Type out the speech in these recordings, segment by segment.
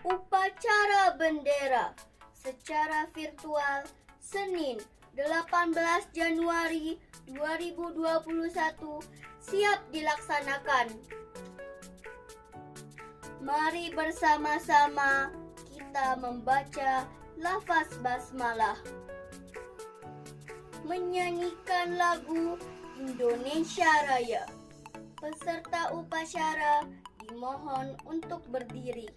Upacara bendera secara virtual Senin 18 Januari 2021 siap dilaksanakan. Mari bersama-sama kita membaca lafaz basmalah, menyanyikan lagu Indonesia Raya. Peserta upacara dimohon untuk berdiri.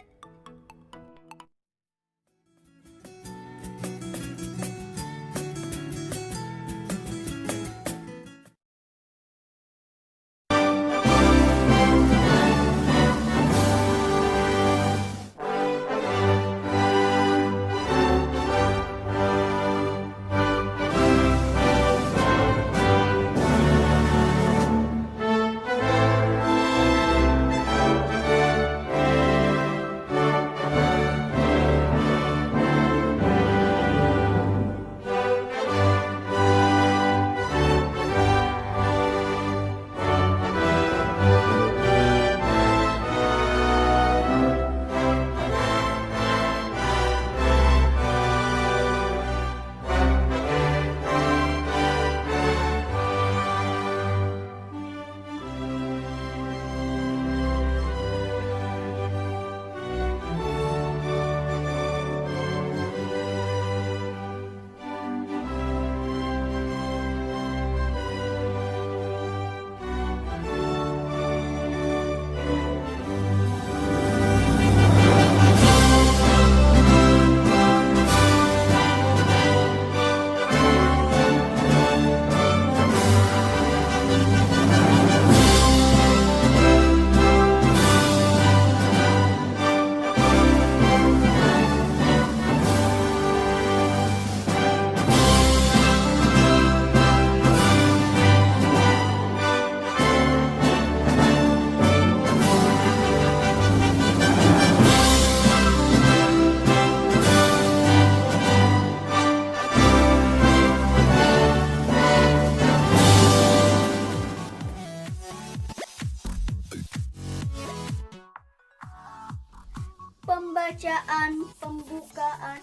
Pembacaan pembukaan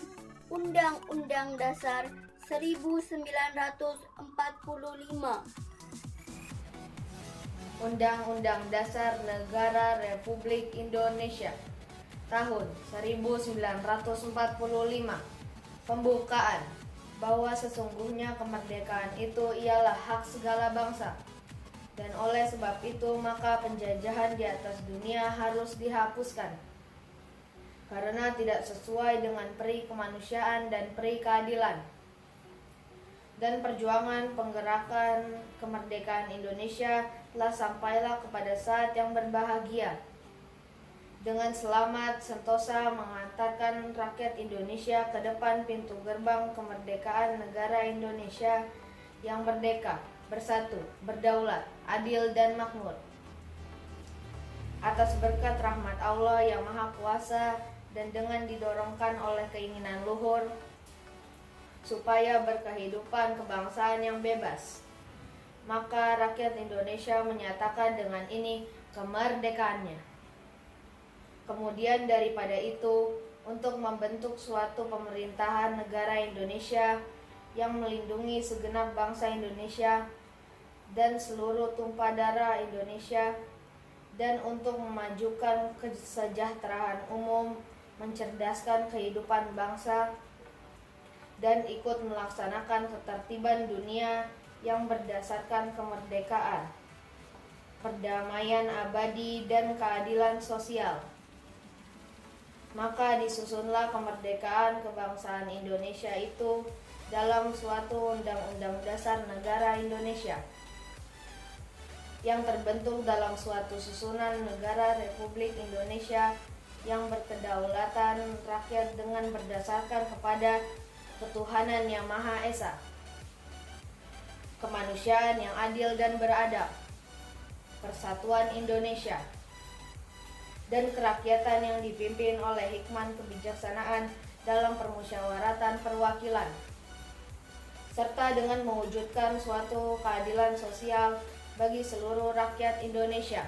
Undang-Undang Dasar 1945. Undang-Undang Dasar Negara Republik Indonesia tahun 1945. Pembukaan bahwa sesungguhnya kemerdekaan itu ialah hak segala bangsa, dan oleh sebab itu maka penjajahan di atas dunia harus dihapuskan, karena tidak sesuai dengan peri kemanusiaan dan peri keadilan. Dan perjuangan penggerakan kemerdekaan Indonesia telah sampailah kepada saat yang berbahagia, dengan selamat sentosa mengantarkan rakyat Indonesia ke depan pintu gerbang kemerdekaan negara Indonesia yang merdeka, bersatu, berdaulat, adil dan makmur. Atas berkat rahmat Allah yang Maha Kuasa dan dengan didorongkan oleh keinginan luhur supaya berkehidupan kebangsaan yang bebas, maka rakyat Indonesia menyatakan dengan ini kemerdekaannya. Kemudian daripada itu, untuk membentuk suatu pemerintahan negara Indonesia yang melindungi segenap bangsa Indonesia dan seluruh tumpah darah Indonesia, dan untuk memajukan kesejahteraan umum, mencerdaskan kehidupan bangsa, dan ikut melaksanakan ketertiban dunia yang berdasarkan kemerdekaan, perdamaian abadi, dan keadilan sosial. Maka disusunlah kemerdekaan kebangsaan Indonesia itu dalam suatu Undang-Undang Dasar Negara Indonesia yang terbentuk dalam suatu susunan negara Republik Indonesia yang berkedaulatan rakyat dengan berdasarkan kepada ketuhanan yang Maha Esa, kemanusiaan yang adil dan beradab, persatuan Indonesia, dan kerakyatan yang dipimpin oleh hikmat kebijaksanaan dalam permusyawaratan perwakilan, serta dengan mewujudkan suatu keadilan sosial bagi seluruh rakyat Indonesia.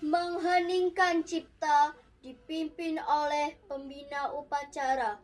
Mengheningkan cipta dipimpin oleh pembina upacara.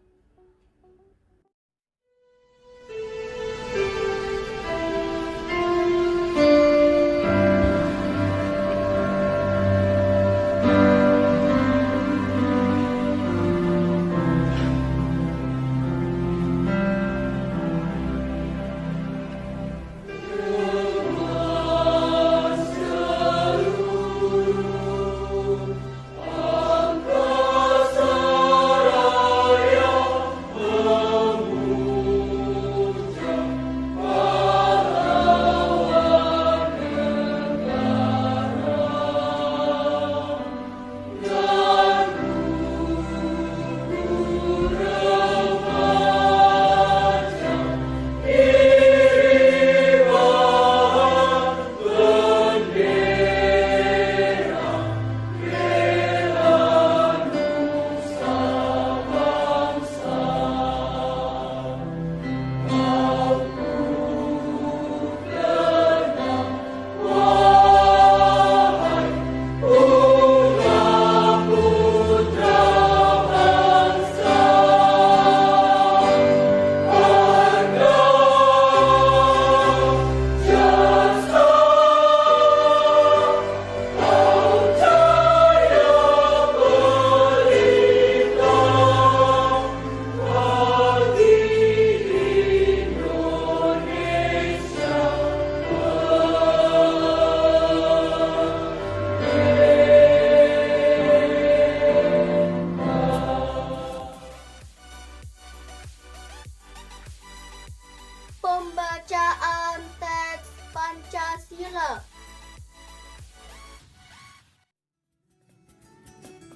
Pembacaan teks Pancasila.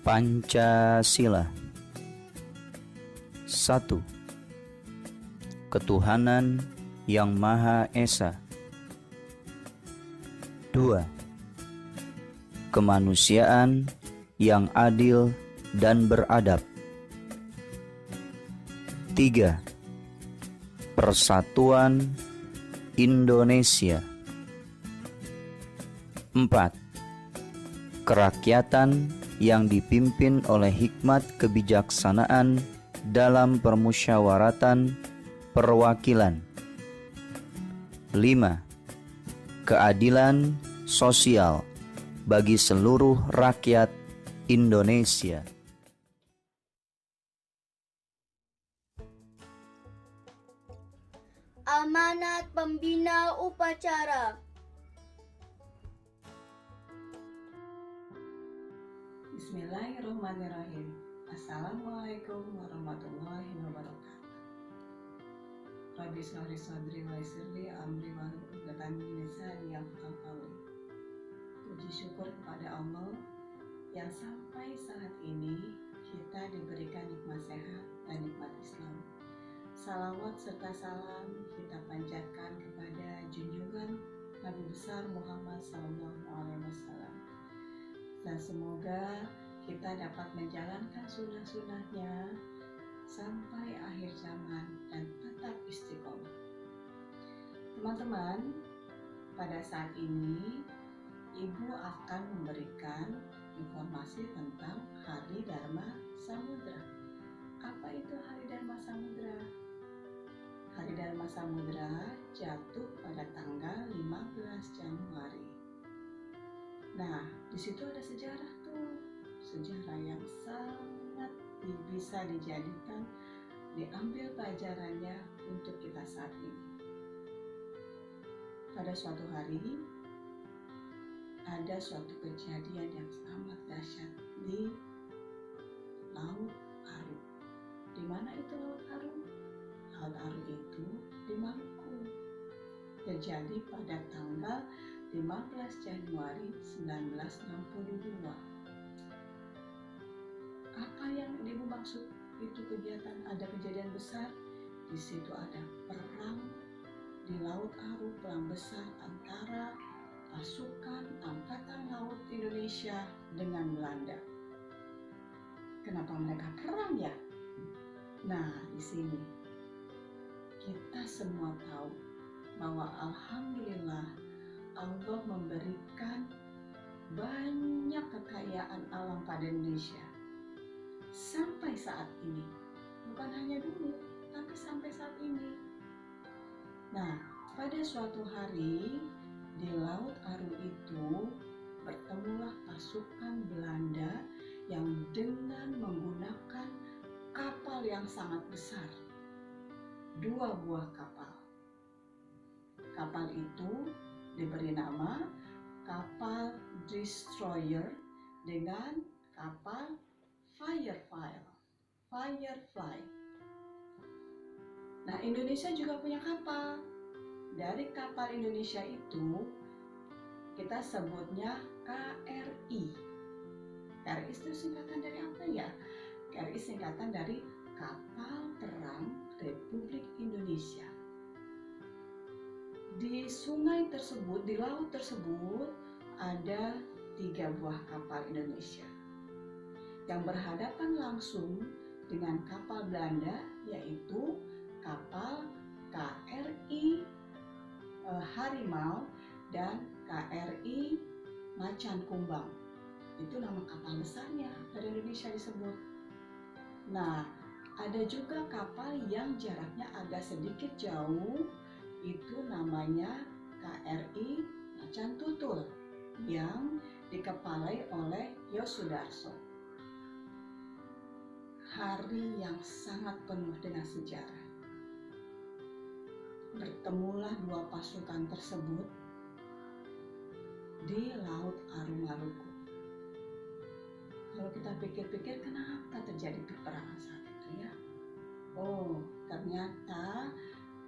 Pancasila. 1. Ketuhanan yang Maha Esa. 2. Kemanusiaan yang adil dan beradab. 3. Persatuan Indonesia. 4. Kerakyatan yang dipimpin oleh hikmat kebijaksanaan dalam permusyawaratan perwakilan. 5. Keadilan sosial bagi seluruh rakyat Indonesia. Amanat pembina upacara. Bismillahirrahmanirrahim. Assalamualaikum warahmatullahi wabarakatuh. Rabbi shrah sadri wa yassir li amri wahlul 'uqdatam min lisani yafqahu qawli. Puji syukur kepada Allah yang sampai saat ini kita diberikan nikmat sehat dan nikmat Islam. Salawat serta salam kita panjatkan kepada junjungan Nabi besar Muhammad SAW. Dan semoga kita dapat menjalankan sunnah-sunnahnya sampai akhir zaman dan tetap istiqomah. Teman-teman, pada saat ini Ibu akan memberikan informasi tentang Hari Dharma Samudra. Apa itu Hari Dharma Samudra? Hari Dharma Samudra jatuh pada tanggal 15 Januari. Nah, di situ ada sejarah tuh, sejarah yang sangat bisa dijadikan, diambil pelajarannya untuk kita saat ini. Pada suatu hari, ada suatu kejadian yang amat dahsyat di Laut Aru. Di mana itu Laut Aru? Laut Aru itu di Maluku. Terjadi pada tanggal 15 Januari 1962. Apa yang Ibu maksud itu kegiatan? Ada kejadian besar. Di situ ada perang di Laut Aru, perang besar antara pasukan Angkatan laut Indonesia dengan Belanda. Kenapa mereka perang ya? Nah, di sini kita semua tahu bahwa alhamdulillah Allah memberikan banyak kekayaan alam pada Indonesia sampai saat ini. Bukan hanya dulu, tapi sampai saat ini. Nah, pada suatu hari di Laut Aru itu bertemulah pasukan Belanda yang dengan menggunakan kapal yang sangat besar. 2 buah kapal. Kapal itu diberi nama kapal destroyer dengan kapal Firefly. Nah, Indonesia juga punya kapal. Dari kapal Indonesia itu kita sebutnya KRI. KRI itu singkatan dari apa ya? KRI singkatan dari Kapal Perang Republik Indonesia. Di sungai tersebut, di laut tersebut ada 3 buah kapal Indonesia yang berhadapan langsung dengan kapal Belanda, yaitu kapal KRI Harimau dan KRI Macan Kumbang. Itu nama kapal besarnya dari Indonesia disebut. Nah, ada juga kapal yang jaraknya agak sedikit jauh, itu namanya KRI Macan Tutul yang dikepalai oleh Yosudarso. Hari yang sangat penuh dengan sejarah. Bertemulah 2 pasukan tersebut di Laut Aru Maluku. Kalau kita pikir-pikir, kenapa terjadi peperangan saat itu ya? Oh, ternyata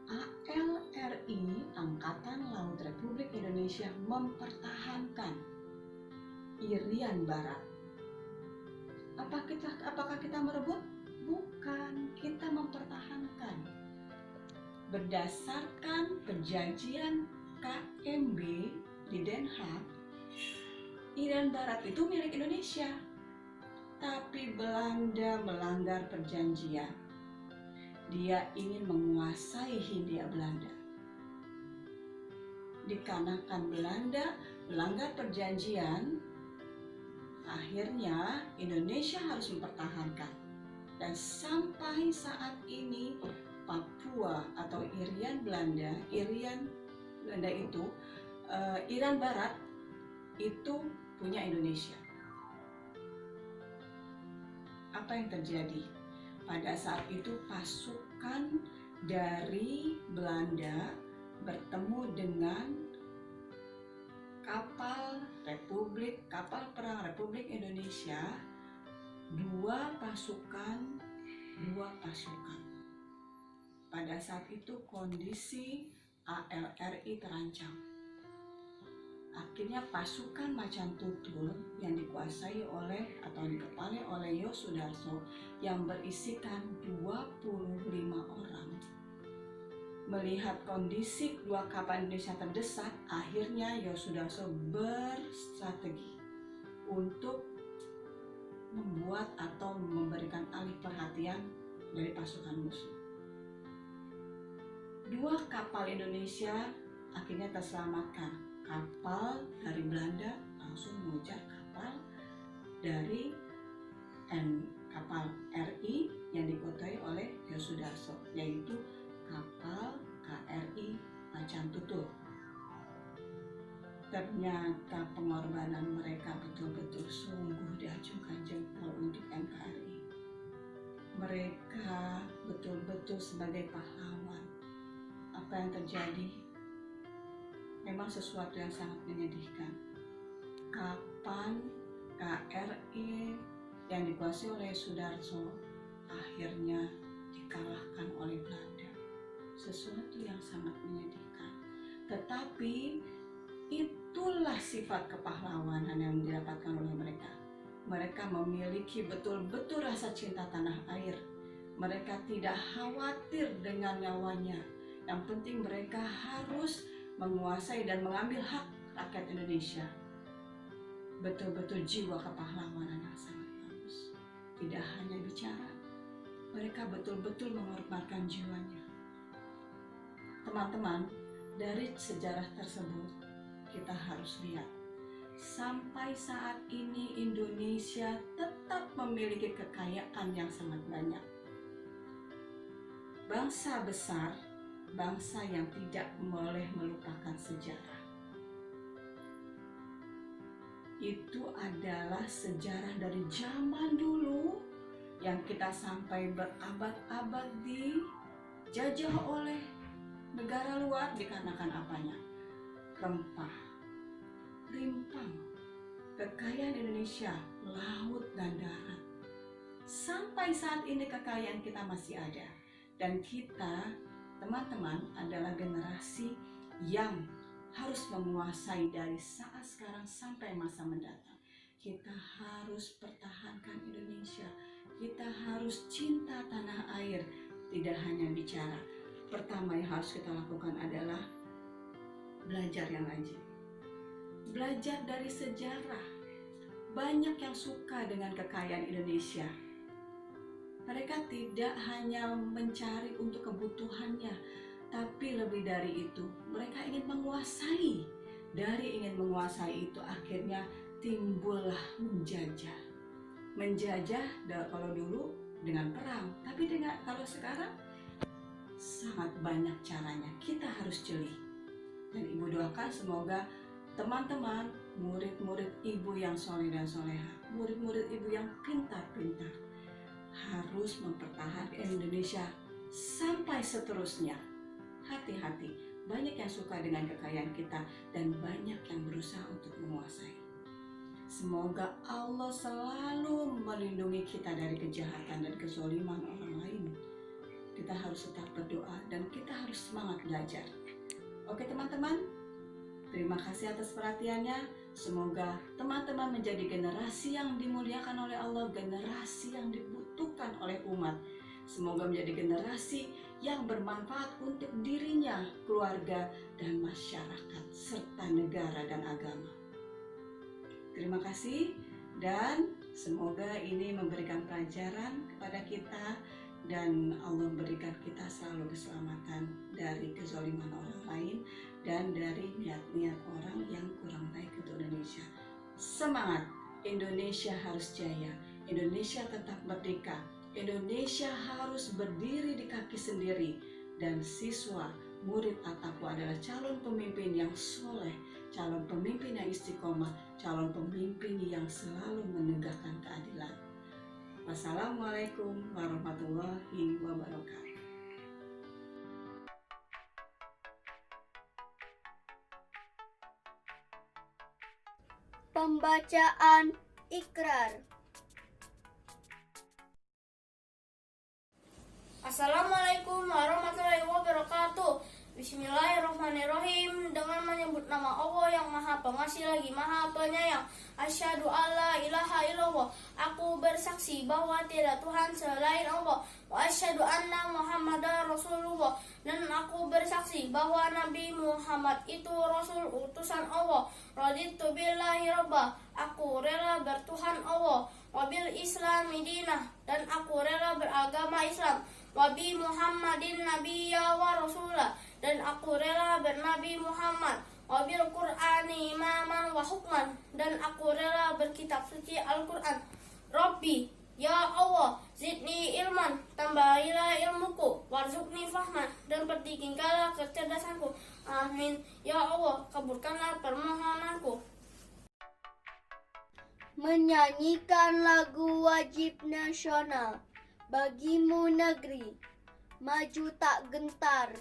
ALRI, Angkatan Laut Republik Indonesia, mempertahankan Irian Barat. Apakah kita merebut? Bukan, kita mempertahankan. Berdasarkan perjanjian KMB di Den Haag, Irian Barat itu milik Indonesia. Tapi Belanda melanggar perjanjian. Dia ingin menguasai Hindia Belanda. Dikarenakan Belanda melanggar perjanjian, akhirnya Indonesia harus mempertahankan. Dan sampai saat ini Papua atau Irian Barat itu punya Indonesia. Apa yang terjadi? Pada saat itu pasukan dari Belanda bertemu dengan kapal perang Republik Indonesia, dua pasukan. Pada saat itu kondisi ALRI terancam. Akhirnya pasukan Macan Tutul yang dikuasai oleh atau dikepalai oleh Yosudarso yang berisikan 25 orang melihat kondisi 2 kapal Indonesia terdesak. Akhirnya Yosudarso berstrategi untuk membuat atau memberikan alih perhatian dari pasukan musuh. 2 kapal Indonesia akhirnya terselamatkan. Kapal dari Belanda langsung mengejar kapal dari kapal RI yang dikuasai oleh Yosudarso, yaitu kapal KRI Macan Tutul. Ternyata pengorbanan mereka betul-betul sungguh diacungkan jempol untuk NKRI. Mereka betul-betul sebagai pahlawan. Apa yang terjadi? Memang sesuatu yang sangat menyedihkan. Kapal KRI yang dikuasai oleh Sudarso akhirnya dikalahkan oleh Belanda. Sesuatu yang sangat menyedihkan. Tetapi itulah sifat kepahlawanan yang didapatkan oleh mereka. Mereka memiliki betul-betul rasa cinta tanah air. Mereka tidak khawatir dengan nyawanya. Yang penting mereka harus menguasai dan mengambil hak rakyat Indonesia. betul-betul jiwa kepahlawanan yang sangat bagus. Tidak hanya bicara, mereka betul-betul mengorbankan jiwanya. Teman-teman, dari sejarah tersebut kita harus lihat, sampai saat ini Indonesia tetap memiliki kekayaan yang sangat banyak. Bangsa besar, bangsa yang tidak boleh melupakan sejarah. Itu adalah sejarah dari zaman dulu yang kita sampai berabad-abad dijajah oleh negara luar dikarenakan apanya? Rempah, rimpang, kekayaan Indonesia, laut dan darat. Sampai saat ini kekayaan kita masih ada. Dan kita, teman-teman, adalah generasi yang harus menguasai dari saat sekarang sampai masa mendatang. Kita harus pertahankan Indonesia. Kita harus cinta tanah air. Tidak hanya bicara. Pertama yang harus kita lakukan adalah belajar yang rajin. Belajar dari sejarah. Banyak yang suka dengan kekayaan Indonesia. Mereka tidak hanya mencari untuk kebutuhannya, tapi lebih dari itu, mereka ingin menguasai. Dari ingin menguasai itu akhirnya timbullah menjajah. Menjajah kalau dulu dengan perang, tapi kalau sekarang sangat banyak caranya. Kita harus jeli. Dan Ibu doakan semoga teman-teman, murid-murid Ibu yang soleh dan soleha, murid-murid Ibu yang pintar-pintar, harus mempertahankan Indonesia sampai seterusnya. Hati-hati, banyak yang suka dengan kekayaan kita dan banyak yang berusaha untuk menguasai. Semoga Allah selalu melindungi kita dari kejahatan dan kezaliman orang lain. Kita harus tetap berdoa dan kita harus semangat belajar. Oke teman-teman, terima kasih atas perhatiannya. Semoga teman-teman menjadi generasi yang dimuliakan oleh Allah, generasi yang dibutuhkan oleh umat. Semoga menjadi generasi yang bermanfaat untuk dirinya, keluarga, dan masyarakat, serta negara dan agama. Terima kasih dan semoga ini memberikan pelajaran kepada kita dan Allah memberikan kita selalu keselamatan dari kezaliman orang lain dan dari niat-niat orang yang kurang baik untuk Indonesia. Semangat! Indonesia harus jaya. Indonesia tetap merdeka. Indonesia harus berdiri di kaki sendiri. Dan siswa, murid At-Taqwa adalah calon pemimpin yang soleh, calon pemimpin yang istiqomah, calon pemimpin yang selalu menegakkan keadilan. Wassalamualaikum warahmatullahi wabarakatuh. Pembacaan Ikrar. Assalamualaikum warahmatullahi wabarakatuh. Bismillahirrahmanirrahim. Dengan menyebut nama Allah yang Maha Pengasih lagi Maha Penyayang. Asyhadu alla ilaha illallah. Aku bersaksi bahwa tiada Tuhan selain Allah. Wa asyhadu anna Muhammadar Rasulullah. Dan aku bersaksi bahwa Nabi Muhammad itu Rasul utusan Allah. Raditu billahi rabbah. Aku rela bertuhan Allah. Wabil Islami dinah. Dan aku rela beragama Islam. Wabi Muhammadin nabiyya wa rasulah. Dan aku rela bernabi Muhammad. Wabil Qur'ani imaman wa hukman. Dan aku rela berkitab suci Al-Quran. Rabbi, ya Allah, zidni ilman, tambahilah ilmuku, warzuqni fahman, dan pertinggikanlah kecerdasanku. Amin. Ya Allah, kabulkanlah permohonanku. Menyanyikan lagu wajib nasional. Bagimu negeri, maju tak gentar.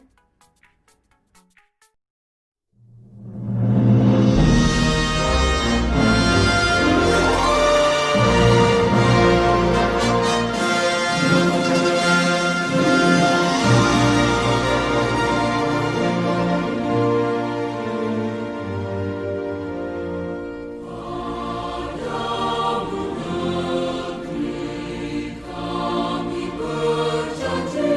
Kami berjanji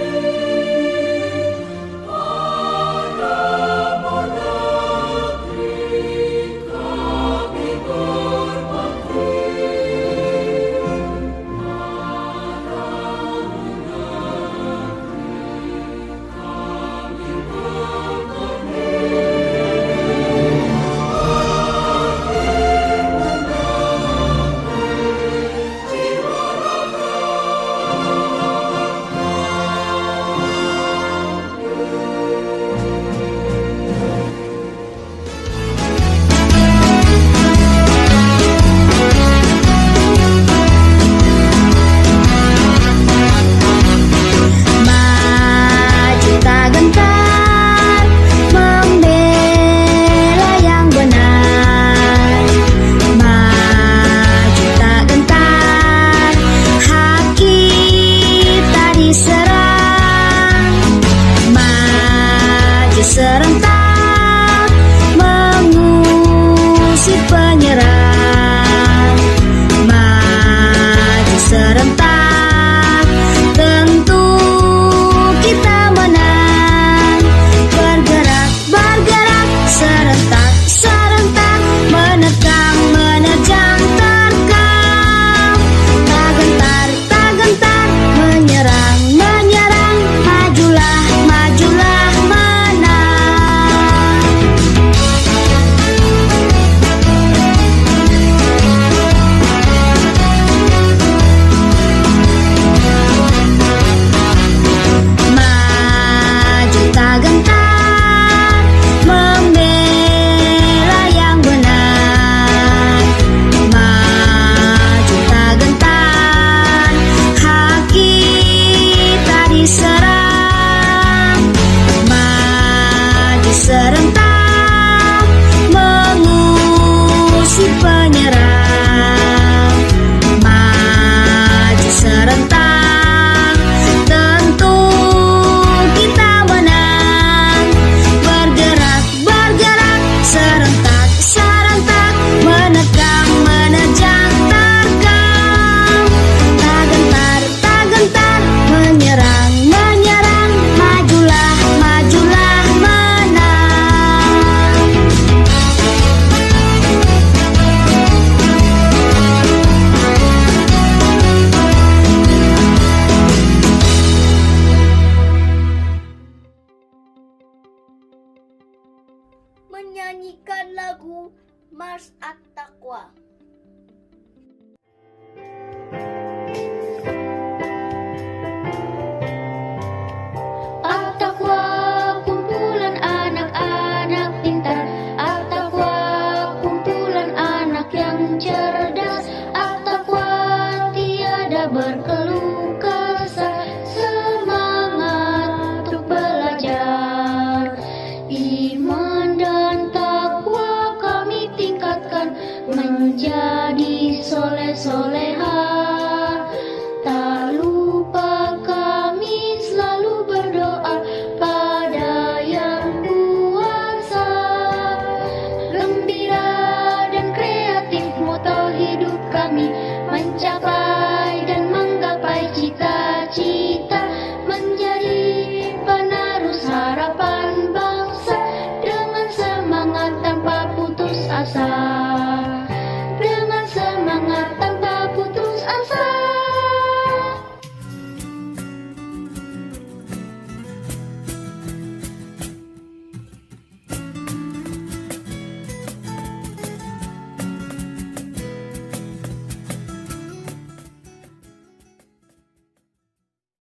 At-Taqwa. At-Taqwa, kumpulan anak-anak pintar. At-Taqwa, kumpulan anak yang cerdas. At-Taqwa, tiada berkeluh kesah. Semangat untuk belajar. Iman dan takwa kami tingkatkan, menjadi soleh-soleha.